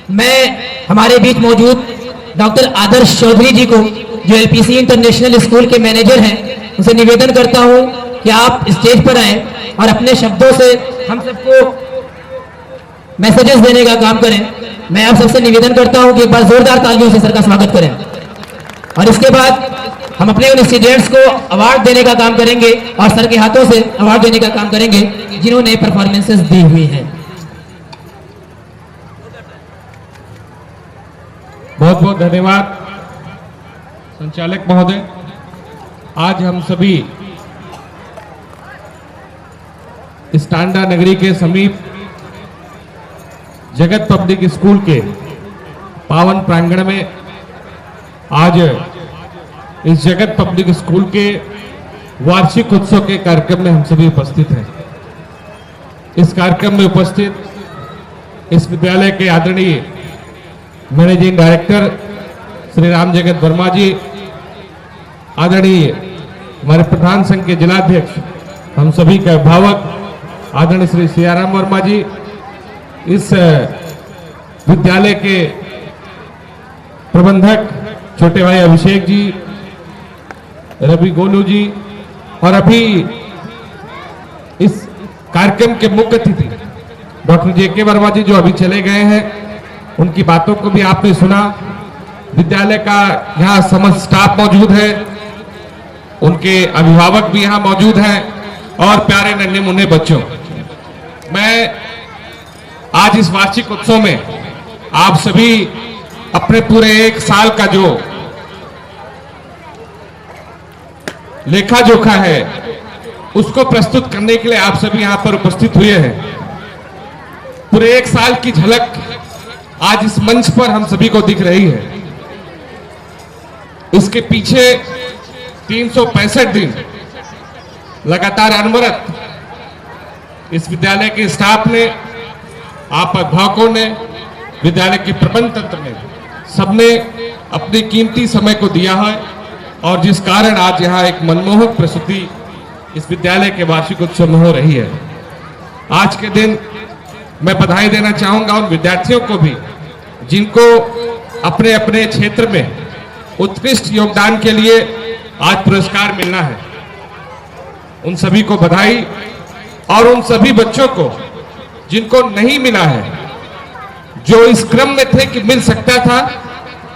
मैं हमारे बीच मौजूद डॉक्टर आदर्श चौधरी जी को, जो एलपीसी इंटरनेशनल स्कूल के मैनेजर हैं, उनसे निवेदन करता हूं कि आप स्टेज पर आएं और अपने शब्दों से हम सबको मैसेजेस देने का काम करें। मैं आप सबसे निवेदन करता हूं कि एक बार जोरदार तालियों से सर का स्वागत करें। और इसके बाद हम अपने उन स्टूडेंट्स को अवार्ड देने का काम करेंगे और सर के हाथों से अवार्ड देने का काम करेंगे जिन्होंने परफॉर्मेंसेस दी हुई हैं। बहुत बहुत धन्यवाद संचालक महोदय। आज हम सभी इस टांडा नगरी के समीप जगत पब्लिक स्कूल के पावन प्रांगण में आज इस जगत पब्लिक स्कूल के वार्षिक उत्सव के कार्यक्रम में हम सभी उपस्थित हैं। इस कार्यक्रम में उपस्थित इस विद्यालय के आदरणीय मैनेजिंग डायरेक्टर श्री राम जगत वर्मा जी, आदरणीय हमारे प्रधान संघ के जिलाध्यक्ष, हम सभी के अभिभावक आदरणीय श्री सियाराम वर्मा जी, इस विद्यालय के प्रबंधक छोटे भाई अभिषेक जी, रवि गोलू जी, और अभी इस कार्यक्रम के मुख्य अतिथि डॉक्टर जेके वर्मा जी जो अभी चले गए हैं, उनकी बातों को भी आपने सुना। विद्यालय का यहाँ समस्त स्टाफ मौजूद है, उनके अभिभावक भी यहाँ मौजूद हैं और प्यारे नन्हे मुन्ने बच्चों, मैं आज इस वार्षिक उत्सव में आप सभी अपने पूरे एक साल का जो लेखा जोखा है उसको प्रस्तुत करने के लिए आप सभी यहां पर उपस्थित हुए हैं। पूरे एक साल की झलक आज इस मंच पर हम सभी को दिख रही है। इसके पीछे 365 दिन लगातार अनवरत इस विद्यालय के स्टाफ ने, आप अभिभावकों ने, विद्यालय के प्रबंध तंत्र ने, सबने अपने कीमती समय को दिया है और जिस कारण आज यहाँ एक मनमोहक प्रस्तुति इस विद्यालय के वार्षिक उत्सव में हो रही है। आज के दिन मैं बधाई देना चाहूंगा उन विद्यार्थियों को भी जिनको अपने अपने क्षेत्र में उत्कृष्ट योगदान के लिए आज पुरस्कार मिलना है। उन सभी को बधाई, और उन सभी बच्चों को जिनको नहीं मिला है, जो इस क्रम में थे कि मिल सकता था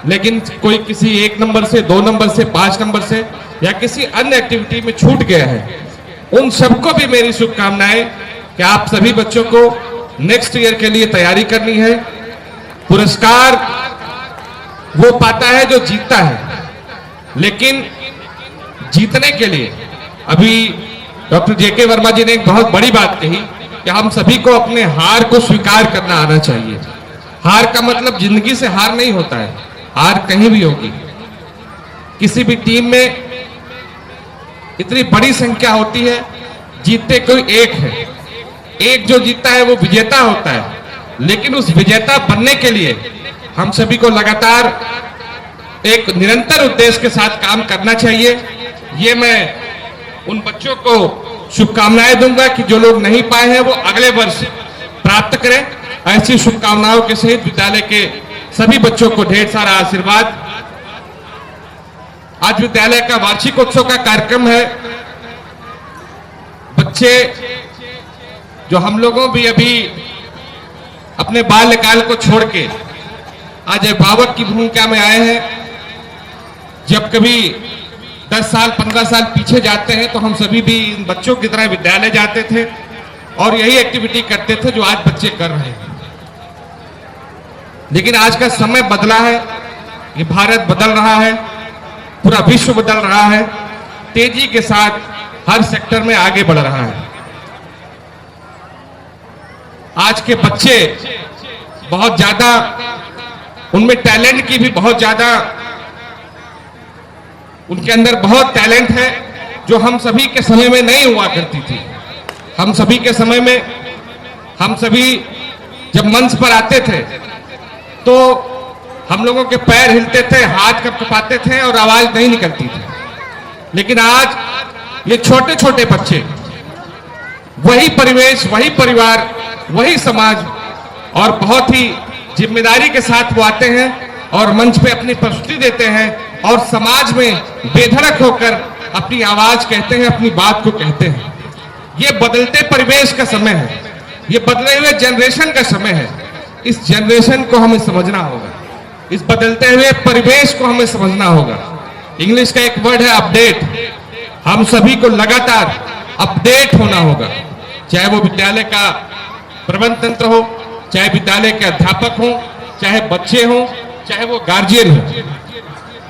लेकिन कोई किसी 1 नंबर से, 2 नंबर से, 5 नंबर से या किसी अन्य एक्टिविटी में छूट गया है, उन सबको भी मेरी शुभकामनाएं कि आप सभी बच्चों को नेक्स्ट ईयर के लिए तैयारी करनी है। पुरस्कार वो पाता है जो जीतता है, लेकिन जीतने के लिए अभी डॉक्टर जेके वर्मा जी ने एक बहुत बड़ी बात कही कि हम सभी को अपने हार को स्वीकार करना आना चाहिए। हार का मतलब जिंदगी से हार नहीं होता है, हार कहीं भी होगी। किसी भी टीम में इतनी बड़ी संख्या होती है, जीतते कोई एक है, एक जो जीतता है वो विजेता होता है, लेकिन उस विजेता बनने के लिए हम सभी को लगातार एक निरंतर उद्देश्य के साथ काम करना चाहिए। ये मैं उन बच्चों को शुभकामनाएं दूंगा कि जो लोग नहीं पाए हैं वो अगले वर्ष प्राप्त करें। ऐसी शुभकामनाओं के सहित विद्यालय के सभी बच्चों को ढेर सारा आशीर्वाद। आज विद्यालय का वार्षिक उत्सव का कार्यक्रम है। बच्चे जो हम लोगों भी अभी अपने बाल्यकाल को छोड़ के आज अभिभावक की भूमिका में आए हैं, जब कभी 10 साल 15 साल पीछे जाते हैं तो हम सभी भी इन बच्चों की तरह विद्यालय जाते थे और यही एक्टिविटी करते थे जो आज बच्चे कर रहे हैं। लेकिन आज का समय बदला है, ये भारत बदल रहा है, पूरा विश्व बदल रहा है, तेजी के साथ हर सेक्टर में आगे बढ़ रहा है। आज के बच्चे बहुत ज्यादा, उनमें टैलेंट की भी बहुत ज्यादा, उनके अंदर बहुत टैलेंट है जो हम सभी के समय में नहीं हुआ करती थी। हम सभी के समय में हम सभी जब मंच पर आते थे तो हम लोगों के पैर हिलते थे, हाथ कपकपाते थे और आवाज नहीं निकलती थी। लेकिन आज ये छोटे छोटे बच्चे वही परिवेश, वही परिवार, वही समाज और बहुत ही जिम्मेदारी के साथ वो आते हैं और मंच पे अपनी प्रस्तुति देते हैं और समाज में बेधड़क होकर अपनी आवाज कहते हैं, अपनी बात को कहते हैं। ये बदलते परिवेश का समय है, ये बदले हुए जनरेशन का समय है। इस जनरेशन को हमें समझना होगा, इस बदलते हुए परिवेश को हमें समझना होगा। इंग्लिश का एक वर्ड है अपडेट। हम सभी को लगातार अपडेट होना होगा, चाहे वो विद्यालय का प्रबंध तंत्र हो, चाहे विद्यालय के अध्यापक हो, चाहे बच्चे हो, चाहे वो गार्जियन हो।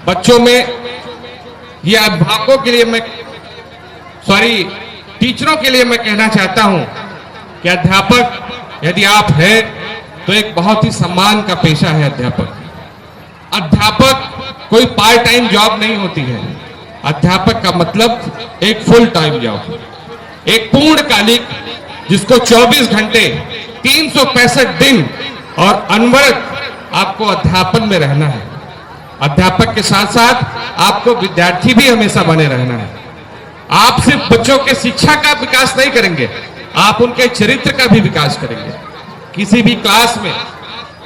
बच्चों में या अध्यापकों के लिए टीचरों के लिए मैं कहना चाहता हूं कि अध्यापक यदि आप हैं तो एक बहुत ही सम्मान का पेशा है अध्यापक कोई पार्ट टाइम जॉब नहीं होती है। अध्यापक का मतलब एक फुल टाइम जॉब, एक पूर्णकालिक, जिसको 24 घंटे 365 दिन और अनवरत आपको अध्यापन में रहना है। अध्यापक के साथ साथ आपको विद्यार्थी भी हमेशा बने रहना है। आप सिर्फ बच्चों के शिक्षा का विकास नहीं करेंगे, आप उनके चरित्र का भी विकास करेंगे। किसी भी क्लास में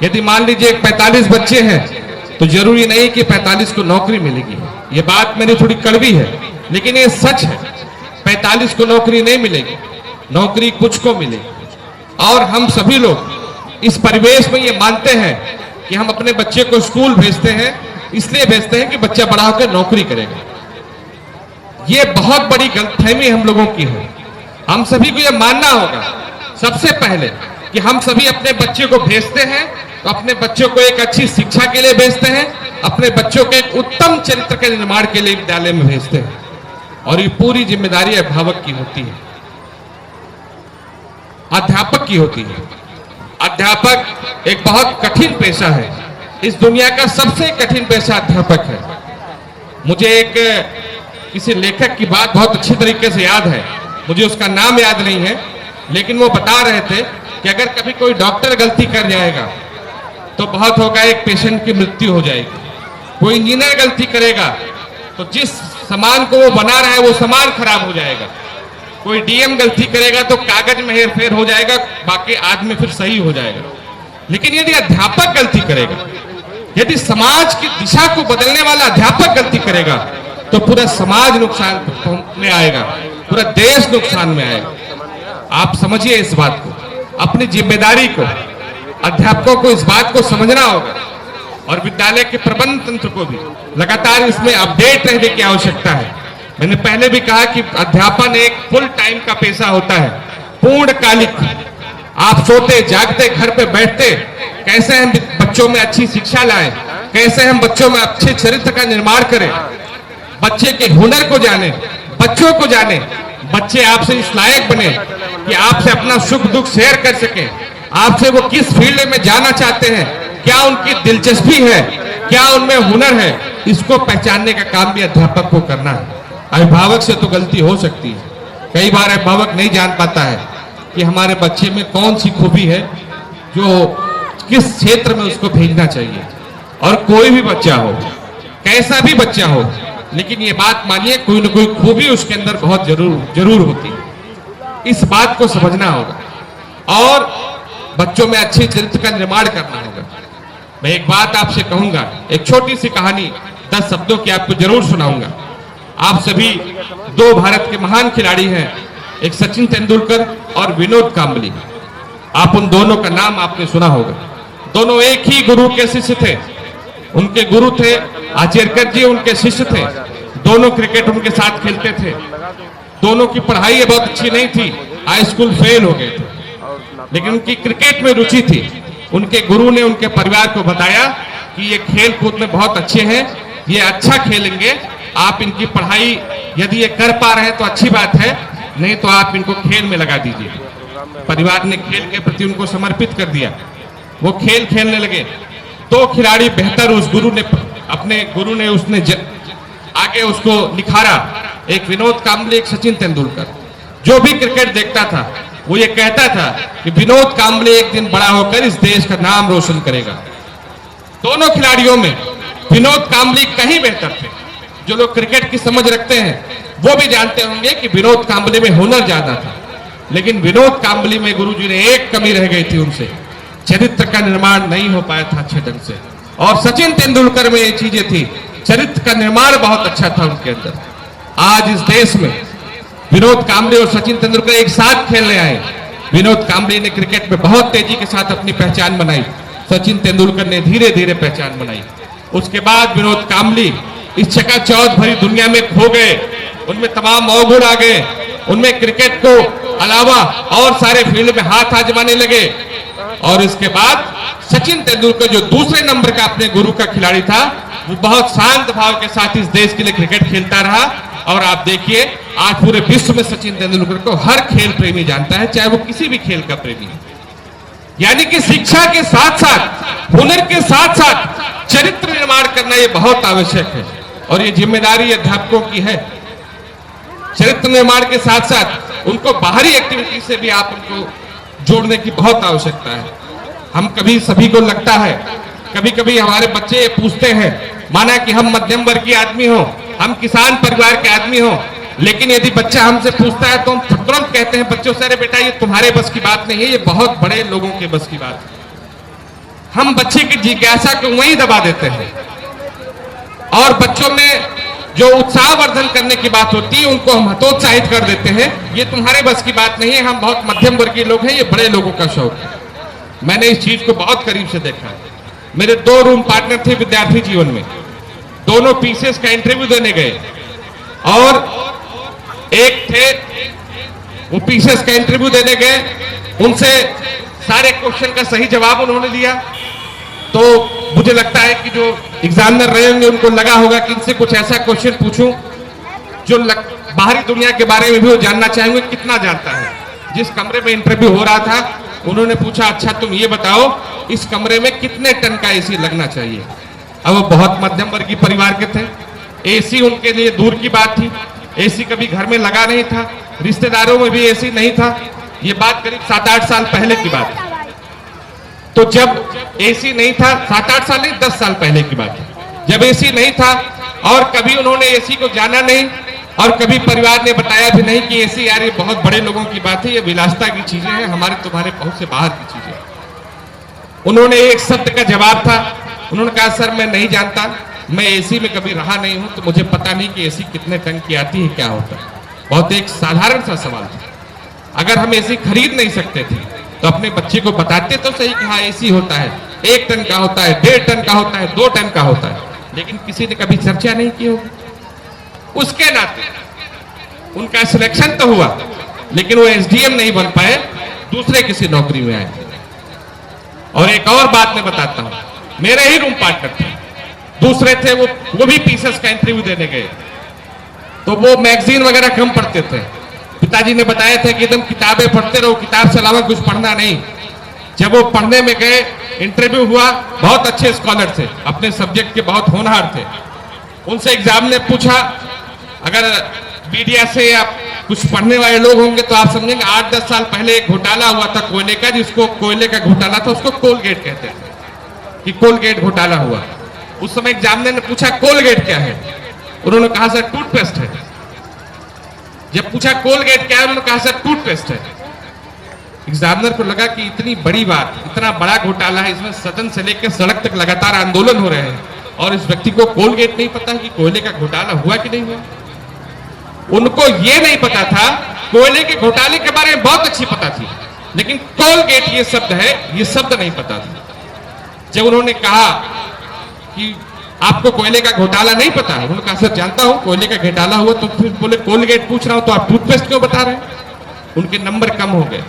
यदि मान लीजिए 45 बच्चे हैं तो जरूरी नहीं कि 45 को नौकरी मिलेगी। ये बात मेरी थोड़ी कड़वी है, लेकिन ये सच है। 45 को नौकरी नहीं मिलेगी, नौकरी कुछ को मिलेगी। और हम सभी लोग इस परिवेश में ये मानते हैं कि हम अपने बच्चे को स्कूल भेजते हैं, इसलिए भेजते हैं कि बच्चा बड़ा होकर नौकरी करेगा। ये बहुत बड़ी गलतफहमी हम लोगों की है। हम सभी को यह मानना होगा सबसे पहले कि हम सभी अपने बच्चे को भेजते हैं तो अपने बच्चों को एक अच्छी शिक्षा के लिए भेजते हैं, अपने बच्चों के एक उत्तम चरित्र के निर्माण के लिए विद्यालय में भेजते हैं। और ये पूरी जिम्मेदारी अभिभावक की होती है, अध्यापक की होती है। अध्यापक एक बहुत कठिन पेशा है। इस दुनिया का सबसे कठिन पेशा अध्यापक है। मुझे एक किसी लेखक की बात बहुत अच्छी तरीके से याद है, मुझे उसका नाम याद नहीं है, लेकिन वो बता रहे थे कि अगर कभी कोई डॉक्टर गलती कर जाएगा तो बहुत होगा, एक पेशेंट की मृत्यु हो जाएगी। कोई इंजीनियर गलती करेगा तो जिस सामान को वो बना रहा है वो सामान खराब हो जाएगा। कोई डीएम गलती करेगा तो कागज में हेरफेर हो जाएगा, बाकी आदमी फिर सही हो जाएगा। लेकिन यदि अध्यापक गलती करेगा, यदि समाज की दिशा को बदलने वाला अध्यापक गलती करेगा तो पूरा समाज नुकसान में आएगा, पूरा देश नुकसान में आएगा। आप समझिए इस बात को, अपनी जिम्मेदारी को, अध्यापकों को इस बात को समझना होगा और विद्यालय के प्रबंध तंत्र को भी लगातार इसमें अपडेट रहने की आवश्यकता है। मैंने पहले भी कहा कि अध्यापन एक फुल टाइम का पेशा होता है, पूर्णकालिक। आप सोते जागते घर पे बैठते, कैसे हम बच्चों में अच्छी शिक्षा लाएं, कैसे हम बच्चों में अच्छे चरित्र का निर्माण करें, बच्चे के हुनर को जाने, बच्चों को जाने, बच्चे आपसे इस लायक बने कि आपसे अपना सुख दुख शेयर कर सके, आपसे वो किस फील्ड में जाना चाहते हैं, क्या उनकी दिलचस्पी है, क्या उनमें हुनर है, इसको पहचानने का काम भी अध्यापक को करना है। अभिभावक से तो गलती हो सकती है, कई बार अभिभावक नहीं जान पाता है कि हमारे बच्चे में कौन सी खूबी है जो किस क्षेत्र में उसको भेजना चाहिए। और कोई भी बच्चा हो, कैसा भी बच्चा हो, लेकिन ये बात मानिए कोई ना कोई खूबी उसके अंदर बहुत जरूर होती है। इस बात को समझना होगा और बच्चों में अच्छे चरित्र का निर्माण करना होगा। मैं एक बात आपसे कहूंगा, एक छोटी सी कहानी 10 शब्दों की आपको जरूर सुनाऊंगा। आप सभी दो भारत के महान खिलाड़ी हैं, एक सचिन तेंदुलकर और विनोद कांबली। आप उन दोनों का नाम आपने सुना होगा। दोनों एक ही गुरु के शिष्य थे। उनके गुरु थे आचेरकर जी, उनके शिष्य थे। दोनों क्रिकेट उनके साथ खेलते थे। दोनों की पढ़ाई बहुत अच्छी नहीं थी, हाई स्कूल फेल हो गए थे, लेकिन उनकी क्रिकेट में रुचि थी। उनके गुरु ने उनके परिवार को बताया कि ये खेल कूद में बहुत अच्छे हैं, ये अच्छा खेलेंगे, आप इनकी पढ़ाई यदि ये कर पा रहे हैं तो अच्छी बात है, नहीं तो आप इनको खेल में लगा दीजिए। परिवार ने खेल के प्रति उनको समर्पित कर दिया। वो खेल खेलने लगे। 2 खिलाड़ी बेहतर उस गुरु ने, अपने गुरु ने उसने आगे उसको निखारा, एक विनोद कांबली, एक सचिन तेंदुलकर। जो भी क्रिकेट देखता था वो ये कहता था कि विनोद कांबली एक दिन बड़ा होकर इस देश का नाम रोशन करेगा। दोनों खिलाड़ियों में विनोद कांबली कहीं बेहतर थे। जो लोग क्रिकेट की समझ रखते हैं वो भी जानते होंगे कि विनोद कांबली में हुनर ज्यादा था, लेकिन विनोद कांबली में गुरुजी ने एक कमी रह गई थी उनसे, चरित्र का निर्माण नहीं हो पाया था अच्छे ढंग से। और सचिन तेंदुलकर में ये चीजें थी, चरित्र का निर्माण बहुत अच्छा था उनके अंदर। आज इस देश में विनोद कांबले और सचिन तेंदुलकर एक साथ खेलने आए। विनोद कांबले ने क्रिकेट में बहुत तेजी के साथ अपनी पहचान बनाई, सचिन तेंदुलकर ने धीरे धीरे पहचान बनाई। उसके बाद विनोद कांबले इस चकाचौंध भरी दुनिया में खो गए, उनमें तमाम अवगुण आ गए, उनमें क्रिकेट को अलावा और सारे फील्ड में हाथ आजमाने लगे। और इसके बाद सचिन तेंदुलकर जो दूसरे नंबर का अपने गुरु का खिलाड़ी था, वो बहुत शांत भाव के साथ इस देश के लिए क्रिकेट खेलता रहा। और आप देखिए आज पूरे विश्व में सचिन तेंदुलकर को हर खेल प्रेमी जानता है, चाहे वो किसी भी खेल का प्रेमी है। यानी कि शिक्षा के साथ साथ, हुनर के साथ साथ चरित्र निर्माण करना ये बहुत आवश्यक है। और ये जिम्मेदारी अध्यापकों की है। चरित्र निर्माण के साथ साथ उनको बाहरी एक्टिविटी से भी आप उनको जोड़ने की बहुत आवश्यकता है। हम कभी सभी को लगता है, कभी कभी हमारे बच्चे ये पूछते हैं, माना कि हम मध्यम वर्गीय आदमी हो, हम किसान परिवार के आदमी हो, लेकिन यदि बच्चा हमसे पूछता है तो हम तुरंत कहते हैं बच्चों से, अरे बेटा ये तुम्हारे बस की बात नहीं है, ये बहुत बड़े लोगों के बस की बात है। हम बच्चे की जिज्ञासा को वहीं दबा देते हैं और बच्चों में जो उत्साहवर्धन करने की बात होती है उनको हम हतोत्साहित कर देते हैं। ये तुम्हारे बस की बात नहीं है, हम बहुत मध्यम वर्गीय लोग हैं, ये बड़े लोगों का शौक है। मैंने इस चीज को बहुत करीब से देखा है। मेरे 2 रूम पार्टनर थे विद्यार्थी जीवन में, दोनों पीसीएस का इंटरव्यू देने गए और एक थे वो पीसीएस का इंटरव्यू देने गए, उनसे सारे क्वेश्चन का सही जवाब उन्होंने दिया। तो मुझे लगता है कि जो एग्जामिनर रहे होंगे उनको लगा होगा कि इनसे कुछ ऐसा क्वेश्चन पूछूं जो बाहरी दुनिया के बारे में भी वो जानना चाहेंगे कितना जानता है। जिस कमरे में इंटरव्यू हो रहा था उन्होंने पूछा, अच्छा तुम ये बताओ इस कमरे में कितने टन का एसी लगना चाहिए। अब वो बहुत मध्यम वर्गीय परिवार के थे, एसी उनके लिए दूर की बात थी, एसी कभी घर में लगा नहीं था, रिश्तेदारों में भी एसी नहीं था। ये बात करीब 7-8 साल पहले की बात है। तो जब एसी नहीं था, 7-8 साल नहीं 10 साल पहले की बात है, जब एसी नहीं था और कभी उन्होंने एसी को जाना नहीं और कभी परिवार ने बताया भी नहीं कि एसी यार ये बहुत बड़े लोगों की बात है, ये विलासिता की चीजें हैं, हमारे तुम्हारे पहुंच से बाहर की चीजें। उन्होंने एक शब्द का जवाब था, उन्होंने कहा सर मैं नहीं जानता, मैं एसी में कभी रहा नहीं हूं तो मुझे पता नहीं कि एसी कितने टन की आती है, क्या होता है। बहुत एक साधारण सा सवाल था। अगर हम एसी खरीद नहीं सकते थे तो अपने बच्चे को बताते तो सही कि हाँ एसी होता है, 1 टन का होता है, 1.5 टन का होता है, 2 टन का होता है, लेकिन किसी ने कभी चर्चा नहीं की होगी। उसके नाते उनका सिलेक्शन तो हुआ लेकिन वो एसडीएम नहीं बन पाए, दूसरे किसी नौकरी में आए। और एक और बात मैं बताता हूं, मेरे ही रूम पार्टनर थे, दूसरे थे, वो भी पीसीएस का इंटरव्यू देने गए तो वो मैगजीन वगैरह कम पढ़ते थे। पिताजी ने बताया था कि एकदम किताबें पढ़ते रहो, किताब से अलावा कुछ पढ़ना नहीं। जब वो पढ़ने में गए, इंटरव्यू हुआ, बहुत अच्छे स्कॉलर थे, अपने सब्जेक्ट के बहुत होनहार थे। उनसे एग्जाम ने पूछा, अगर मीडिया से या कुछ पढ़ने वाले लोग होंगे तो आप समझेंगे 8-10 साल पहले एक घोटाला हुआ था कोयले का, जिसको कोयले का घोटाला था, उसको कोलगेट कहते थे कि कोलगेट घोटाला हुआ। उस समय एग्जामिनर ने पूछा कोलगेट क्या है, उन्होंने कहा सर टूथपेस्ट है। जब पूछा कोलगेट क्या है, उन्होंने कहा सर टूथपेस्ट है। एग्जामिनर को लगा कि इतनी बड़ी बात, इतना बड़ा घोटाला है, इसमें सदन से लेकर सड़क तक लगातार आंदोलन हो रहे हैं और इस व्यक्ति को कोलगेट नहीं पता है कि कोयले का घोटाला हुआ कि नहीं हुआ। उनको ये नहीं पता था, कोयले के घोटाले के बारे में बहुत अच्छी पता थी, लेकिन कोलगेट ये शब्द है, ये शब्द नहीं पता था। जब उन्होंने कहा कि आपको कोयले का घोटाला नहीं पता है, उन्होंने कहा सर जानता हूं कोयले का घोटाला हुआ, तो फिर बोले कोलगेट पूछ रहा हूं तो आप टूथपेस्ट क्यों बता रहे हैं। उनके नंबर कम हो गए,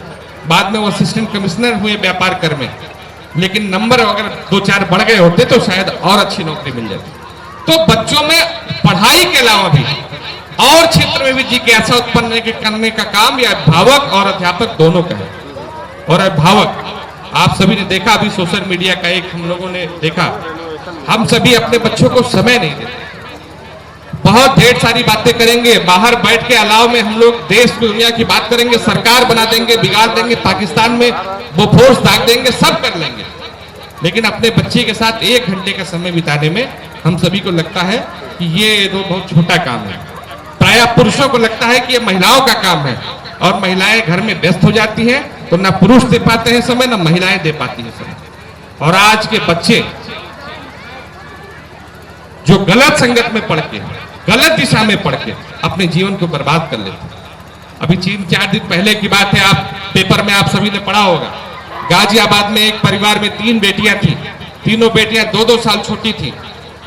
बाद में वो असिस्टेंट कमिश्नर हुए व्यापार कर में, लेकिन नंबर अगर 2-4 बढ़ गए होते तो शायद और अच्छी नौकरी मिल जाती। तो बच्चों में पढ़ाई के अलावा भी और क्षेत्र में भी जिज्ञासा उत्पन्न करने का काम या अभिभावक और अध्यापक दोनों का है। और अभिभावक, आप सभी ने देखा, अभी सोशल मीडिया का एक हम लोगों ने देखा, हम सभी अपने बच्चों को समय नहीं देते, बहुत ढेर सारी बातें करेंगे, बाहर बैठ के अलाव में हम लोग देश की दुनिया की बात करेंगे, सरकार बना देंगे, बिगाड़ देंगे, पाकिस्तान में वो फोर्स दाग देंगे, सब कर लेंगे, लेकिन अपने बच्चे के साथ 1 घंटे का समय बिताने में हम सभी को लगता है कि ये तो बहुत छोटा काम है। प्रायः पुरुषों को लगता है कि ये महिलाओं का काम है और महिलाएं घर में व्यस्त हो जाती हैं तो ना पुरुष दे पाते हैं समय, ना महिलाएं दे पाती हैं समय। और आज के बच्चे जो गलत संगत में पड़ के, गलत दिशा में पड़ के अपने जीवन को बर्बाद कर लेते हैं। अभी 3-4 दिन पहले की बात है, आप पेपर में आप सभी ने पढ़ा होगा, गाजियाबाद में एक परिवार में 3 बेटियां थी। तीनों बेटियां 2-2 साल छोटी थी।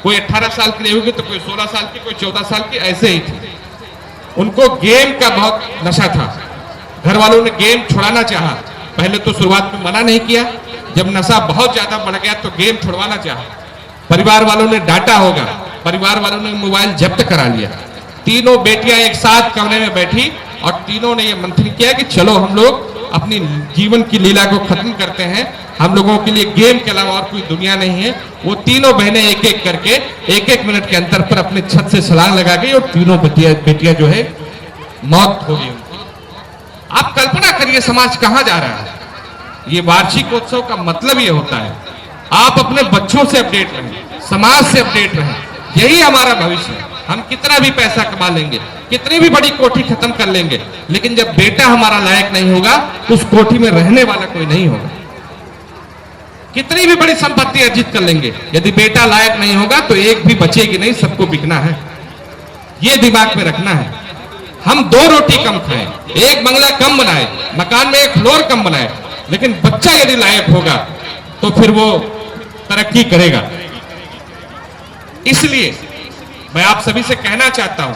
कोई 18 साल की होगी तो कोई 16 साल की, कोई 14 साल की, ऐसे ही थी। उनको गेम का बहुत नशा था। घर वालों ने गेम छुड़ाना चाहा, पहले तो शुरुआत में मना नहीं किया, जब नशा बहुत ज्यादा बढ़ गया तो गेम छुड़वाना चाहा। परिवार वालों ने डांटा होगा, परिवार वालों ने मोबाइल जब्त करा लिया। तीनों बेटियां एक साथ कमरे में बैठी और तीनों ने यह मंथन किया कि चलो हम लोग अपनी जीवन की लीला को खत्म करते हैं, हम लोगों के लिए गेम के अलावा और कोई दुनिया नहीं है। वो तीनों बहनें एक एक करके 1-1 मिनट के अंतर पर अपने छत से छलांग लगा गई और तीनों बेटियां जो है मौत हो गई। आप कल्पना करिए समाज कहां जा रहा है। ये वार्षिकोत्सव का मतलब ये होता है, आप अपने बच्चों से अपडेट रहें, समाज से अपडेट रहें, यही हमारा भविष्य है। हम कितना भी पैसा कमा लेंगे, कितनी भी बड़ी कोठी खत्म कर लेंगे, लेकिन जब बेटा हमारा लायक नहीं होगा तो उस कोठी में रहने वाला कोई नहीं होगा। कितनी भी बड़ी संपत्ति अर्जित कर लेंगे, यदि बेटा लायक नहीं होगा तो एक भी बचेगी नहीं, सबको बिकना है। ये दिमाग में रखना है। हम 2 रोटी कम खाएं, 1 बंगला कम बनाए, मकान में 1 फ्लोर कम बनाए, लेकिन बच्चा यदि लायक होगा तो फिर वो तरक्की करेगा। इसलिए मैं आप सभी से कहना चाहता हूं,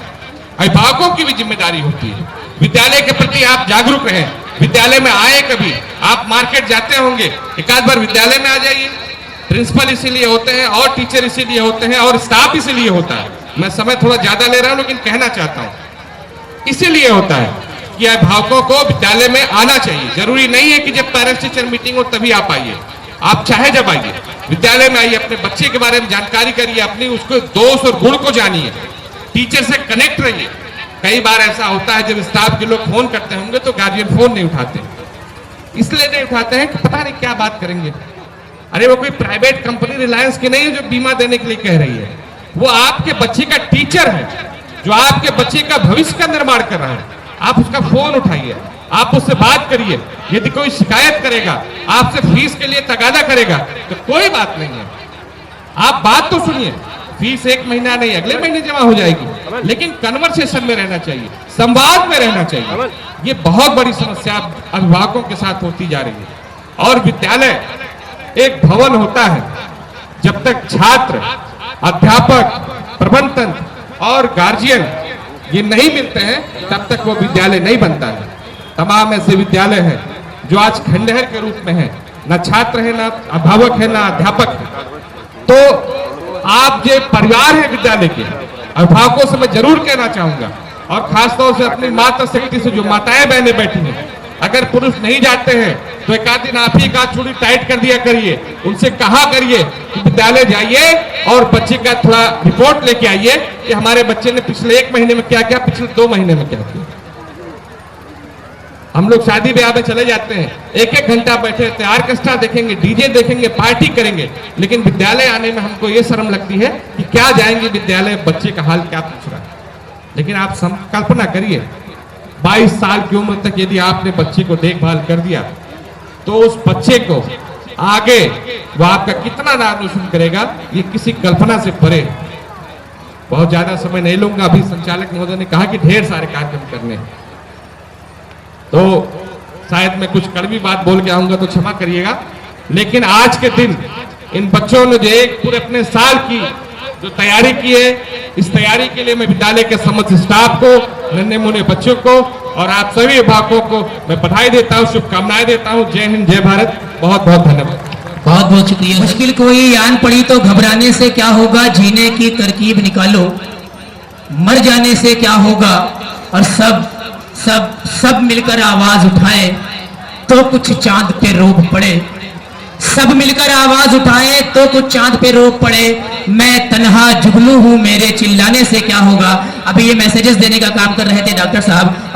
अभिभावकों की भी जिम्मेदारी होती है, विद्यालय के प्रति आप जागरूक रहें। विद्यालय में आए, कभी आप मार्केट जाते होंगे, एक आध बार विद्यालय में आ जाइए। प्रिंसिपल इसीलिए होते हैं और टीचर इसीलिए होते हैं और स्टाफ इसीलिए होता है। मैं समय थोड़ा ज्यादा ले रहा हूं लेकिन कहना चाहता हूं, इसीलिए होता है कि अभिभावकों को विद्यालय में आना चाहिए। जरूरी नहीं है कि जब पेरेंट्स टीचर मीटिंग हो तभी आप आइए, आप चाहे जब आइए, विद्यालय में आइए, अपने बच्चे के बारे में जानकारी करिए, अपनी उसको दोष और गुण को जानिए, टीचर से कनेक्ट रहिए। कई बार ऐसा होता है जब स्टाफ के लोग फोन करते होंगे तो गार्जियन फोन नहीं उठाते। इसलिए नहीं उठाते हैं कि पता नहीं क्या बात करेंगे। अरे वो कोई प्राइवेट कंपनी रिलायंस की नहीं है जो बीमा देने के लिए कह रही है, वो आपके बच्चे का टीचर है जो आपके बच्चे का भविष्य का निर्माण कर रहा है। आप उसका फोन उठाइए, आप उससे बात करिए। यदि कोई शिकायत करेगा, आपसे फीस के लिए तगादा करेगा तो कोई बात नहीं है, आप बात तो सुनिए। फीस 1 महीना नहीं, अगले महीने जमा हो जाएगी, लेकिन कन्वर्सेशन में रहना चाहिए, संवाद में रहना चाहिए। ये बहुत बड़ी समस्या अभिभावकों के साथ होती जा रही है। और विद्यालय एक भवन होता है, जब तक छात्र, अध्यापक, प्रबंधन और गार्जियन ये नहीं मिलते हैं तब तक वो विद्यालय नहीं बनता है। तमाम ऐसे विद्यालय हैं जो आज खंडहर के रूप में है, ना छात्र है, ना अभिभावक है, ना अध्यापक है। तो आप जो परिवार है विद्यालय के, अभिभावकों से मैं जरूर कहना चाहूंगा, और खासतौर से अपनी माता शक्ति से जो माताएं बहनें बैठी हैं, अगर पुरुष नहीं जाते हैं तो एक आध दिन आप ही का चूड़ी टाइट कर दिया करिए, उनसे कहा करिए कि विद्यालय जाइए और बच्चे का थोड़ा रिपोर्ट लेके आइए कि हमारे बच्चे ने पिछले 1 महीने में क्या किया, पिछले 2 महीने में क्या किया। हम लोग शादी ब्याह में चले जाते हैं, 1-1 घंटा बैठे रहते हैं, ऑर्केस्ट्रा देखेंगे, डीजे देखेंगे, पार्टी करेंगे, लेकिन विद्यालय आने में हमको ये शर्म लगती है कि क्या जाएंगे विद्यालय, बच्चे का हाल क्या पूछ रहा है। लेकिन आप कल्पना करिए, 22 साल की उम्र तक यदि आपने बच्चे को देखभाल कर दिया तो उस बच्चे को आगे वो आपका कितना नाम रोशन करेगा, ये किसी कल्पना से परे। बहुत ज्यादा समय नहीं लूंगा, अभी संचालक महोदय ने कहा कि ढेर सारे कार्यक्रम करने हैं, तो शायद मैं कुछ कड़वी बात बोल के आऊंगा तो क्षमा करिएगा। लेकिन आज के दिन इन बच्चों ने जो एक पूरे अपने साल की जो तैयारी की है, इस तैयारी के लिए मैं विद्यालय के समस्त स्टाफ को, नन्हे मुन्ने बच्चों को और आप सभी अभिभावकों को मैं बधाई देता हूँ, शुभकामनाएं देता हूँ। जय हिंद, जय भारत, बहुत बहुत धन्यवाद। बहुत बहुत शुक्रिया। मुश्किल कोई आन पड़ी तो घबराने से क्या होगा, जीने की तरकीब निकालो, मर जाने से क्या होगा, और सब सब सब मिलकर आवाज उठाएं तो कुछ चांद पे रोब पड़े। सब मिलकर आवाज उठाएं तो कुछ चांद पे रोब पड़े। मैं तन्हा जुगनू हूं, मेरे चिल्लाने से क्या होगा। अभी ये मैसेजेस देने का काम कर रहे थे डॉक्टर साहब।